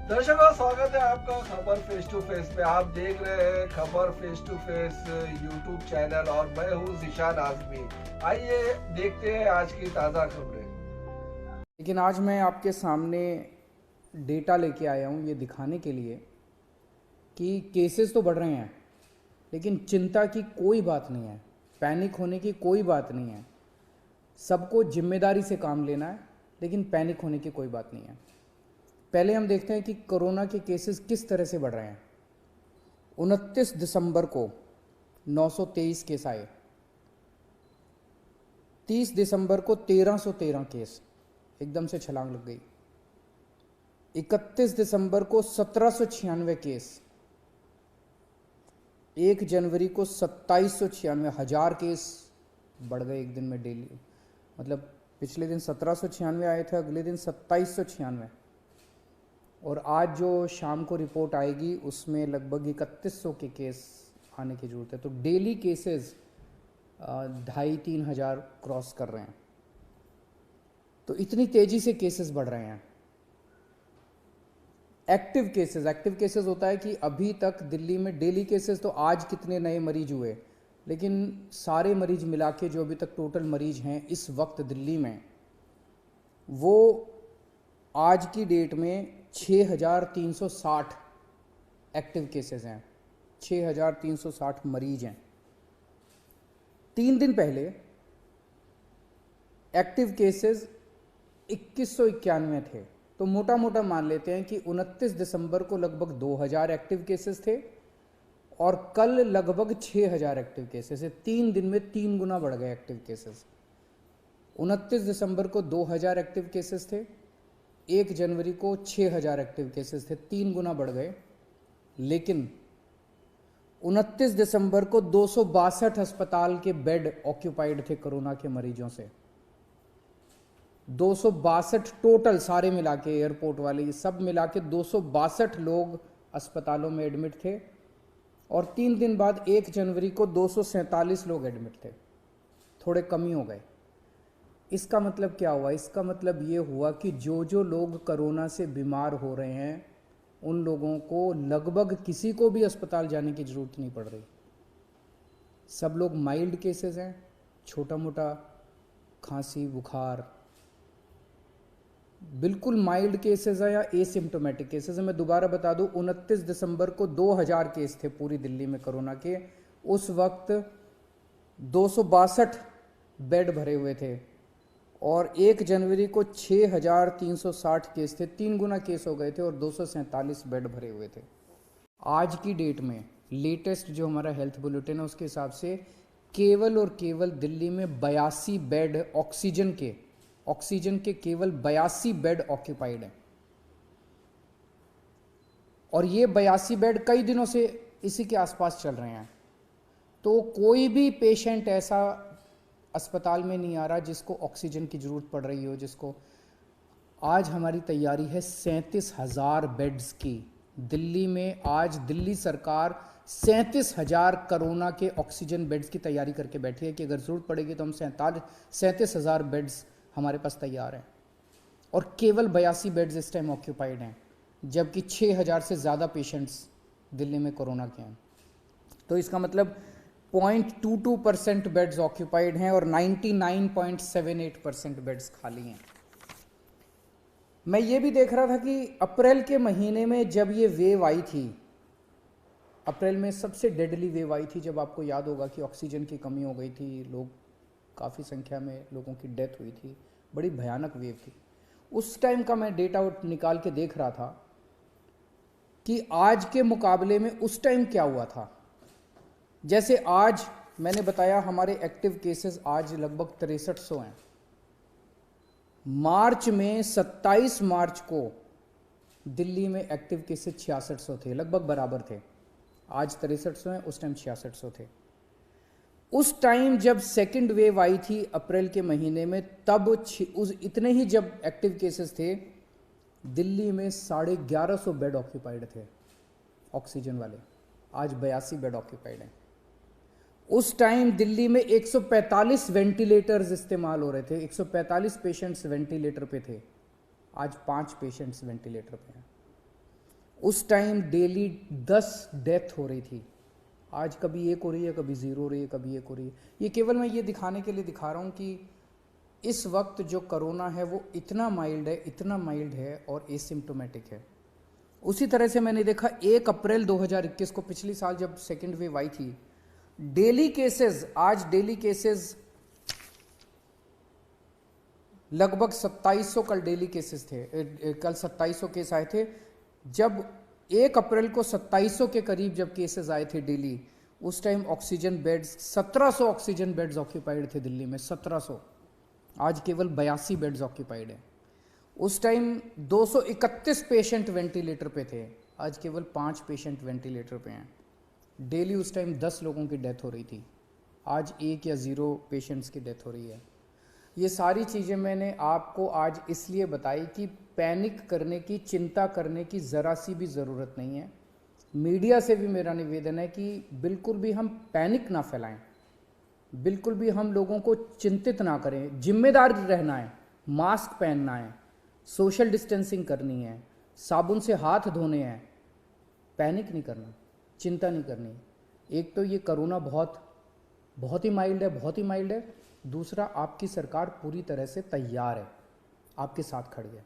दर्शकों, स्वागत है आपका खबर फेस टू फेस पे। आप देख रहे हैं खबर face to face YouTube channel और मैं हूं ज़ीशान आज़मी। आइए देखते हैं आज की ताज़ा खबरें। लेकिन आज मैं आपके सामने डेटा लेके आया हूँ ये दिखाने के लिए कि केसेस तो बढ़ रहे हैं, लेकिन चिंता की कोई बात नहीं है, पैनिक होने की कोई बात नहीं है। सबको जिम्मेदारी से काम लेना है, लेकिन पैनिक होने की कोई बात नहीं है। पहले हम देखते हैं कि कोरोना के केसेस किस तरह से बढ़ रहे हैं। 29 दिसंबर को 923 केस आए, 30 दिसंबर को 1313 केस, एकदम से छलांग लग गई। 31 दिसंबर को 1796 केस, 1 जनवरी को 2796, 1000 केस बढ़ गए एक दिन में डेली। मतलब पिछले दिन 1796 आए थे, अगले दिन 2796, और आज जो शाम को रिपोर्ट आएगी उसमें लगभग 3100 के केस आने की ज़रूरत है। तो डेली केसेस 2500-3000 हज़ार क्रॉस कर रहे हैं। तो इतनी तेज़ी से केसेस बढ़ रहे हैं। एक्टिव केसेस होता है कि अभी तक दिल्ली में डेली केसेस, तो आज कितने नए मरीज हुए, लेकिन सारे मरीज मिला के जो अभी तक टोटल मरीज हैं इस वक्त दिल्ली में, वो आज की डेट में 6360 एक्टिव केसेस हैं, 6360 मरीज हैं। 3 दिन पहले एक्टिव केसेस 2191 थे। तो मोटा मोटा मान लेते हैं कि 29 दिसंबर को लगभग 2000 एक्टिव केसेस थे और कल लगभग 6000 एक्टिव केसेस है। 3 दिन में 3 गुना बढ़ गए एक्टिव केसेस। 29 दिसंबर को 2000 एक्टिव केसेस थे, 1 जनवरी को 6000 एक्टिव केसेस थे, 3 गुना बढ़ गए। लेकिन 29 दिसंबर को 262 अस्पताल के बेड ऑक्यूपाइड थे कोरोना के मरीजों से। 262 टोटल, सारे मिला के, एयरपोर्ट वाले सब मिला के 262 लोग अस्पतालों में एडमिट थे। और 3 दिन बाद 1 जनवरी को 247 लोग एडमिट थे, थोड़े कम ही हो गए। इसका मतलब क्या हुआ? इसका मतलब ये हुआ कि जो लोग कोरोना से बीमार हो रहे हैं उन लोगों को लगभग किसी को भी अस्पताल जाने की ज़रूरत नहीं पड़ रही। सब लोग माइल्ड केसेस हैं, छोटा मोटा खांसी बुखार, बिल्कुल माइल्ड केसेस है या एसिम्टोमेटिक केसेस है। मैं दोबारा बता दूं, 29 दिसंबर को 2000 केस थे पूरी दिल्ली में कोरोना के। उस वक्त 262 बेड भरे हुए थे और 1 जनवरी को 6360 केस थे, 3 गुना केस हो गए थे और 247 बेड भरे हुए थे। आज की डेट में लेटेस्ट जो हमारा हेल्थ बुलेटिन है उसके हिसाब से केवल और केवल दिल्ली में 82 बेड ऑक्सीजन के केवल 82 बेड ऑक्यूपाइड हैं। और ये 82 बेड कई दिनों से इसी के आसपास चल रहे हैं। तो कोई भी पेशेंट ऐसा अस्पताल में नहीं आ रहा जिसको ऑक्सीजन की ज़रूरत पड़ रही हो। जिसको आज हमारी तैयारी है 37,000 बेड्स की। दिल्ली में आज दिल्ली सरकार 37,000 कोरोना के ऑक्सीजन बेड्स की तैयारी करके बैठी है कि अगर ज़रूरत पड़ेगी तो हम 37,000 बेड्स हमारे पास तैयार हैं। और केवल 82 बेड्स इस टाइम ऑक्यूपाइड हैं, जबकि 6,000 से ज़्यादा पेशेंट्स दिल्ली में कोरोना के हैं। तो इसका मतलब 0.22% बेड्स ऑक्यूपाइड हैं और 99.78% बेड्स खाली हैं। मैं ये भी देख रहा था कि अप्रैल के महीने में जब ये वेव आई थी, अप्रैल में सबसे डेडली वेव आई थी, जब आपको याद होगा कि ऑक्सीजन की कमी हो गई थी, लोग काफ़ी संख्या में लोगों की डेथ हुई थी, बड़ी भयानक वेव थी। उस टाइम का मैं डेटा निकाल के देख रहा था कि आज के मुकाबले में उस टाइम क्या हुआ था। जैसे आज मैंने बताया हमारे एक्टिव केसेस आज लगभग 6300 हैं। मार्च में 27 मार्च को दिल्ली में एक्टिव केसेस 6600 थे, लगभग बराबर थे। आज 6300 हैं, उस टाइम 6600 थे। उस टाइम जब सेकंड वेव आई थी अप्रैल के महीने में, तब उस इतने ही जब एक्टिव केसेस थे, दिल्ली में 1150 बेड ऑक्यूपाइड थे ऑक्सीजन वाले। आज 82 बेड ऑक्यूपाइड हैं। उस टाइम दिल्ली में 145 वेंटिलेटर्स इस्तेमाल हो रहे थे, 145 पेशेंट्स वेंटिलेटर पे थे। आज 5 पेशेंट्स वेंटिलेटर पे हैं। उस टाइम डेली 10 डेथ हो रही थी। आज कभी एक हो रही है, कभी 0 हो रही है, कभी एक हो रही है। ये केवल मैं ये दिखाने के लिए दिखा रहा हूँ कि इस वक्त जो कोरोना है वो इतना माइल्ड है, इतना माइल्ड है और एसिम्प्टोमेटिक है। उसी तरह से मैंने देखा 1 अप्रैल 2021 को, पिछली साल जब सेकेंड वेव आई थी, डेली केसेस, आज डेली केसेस लगभग 2700, कल डेली केसेस थे, कल 2700 केस आए थे। जब 1 अप्रैल को 2700 के करीब जब केसेस आए थे डेली, उस time oxygen beds 1700 oxygen beds occupied थे दिल्ली में, 1700। आज केवल 82 बेड्स ऑक्यूपाइड है। उस टाइम 231 पेशेंट वेंटिलेटर पे थे, आज केवल 5 पेशेंट वेंटिलेटर पे हैं। डेली उस टाइम 10 लोगों की डेथ हो रही थी, आज 1 या 0 पेशेंट्स की डेथ हो रही है। ये सारी चीज़ें मैंने आपको आज इसलिए बताई कि पैनिक करने की, चिंता करने की ज़रा सी भी ज़रूरत नहीं है। मीडिया से भी मेरा निवेदन है कि बिल्कुल भी हम पैनिक ना फैलाएं, बिल्कुल भी हम लोगों को चिंतित ना करें। जिम्मेदार रहना है, मास्क पहनना है, सोशल डिस्टेंसिंग करनी है, साबुन से हाथ धोने हैं, पैनिक नहीं करना, चिंता नहीं करनी। एक तो ये कोरोना बहुत ही माइल्ड है, बहुत ही माइल्ड है। दूसरा, आपकी सरकार पूरी तरह से तैयार है, आपके साथ खड़ी है।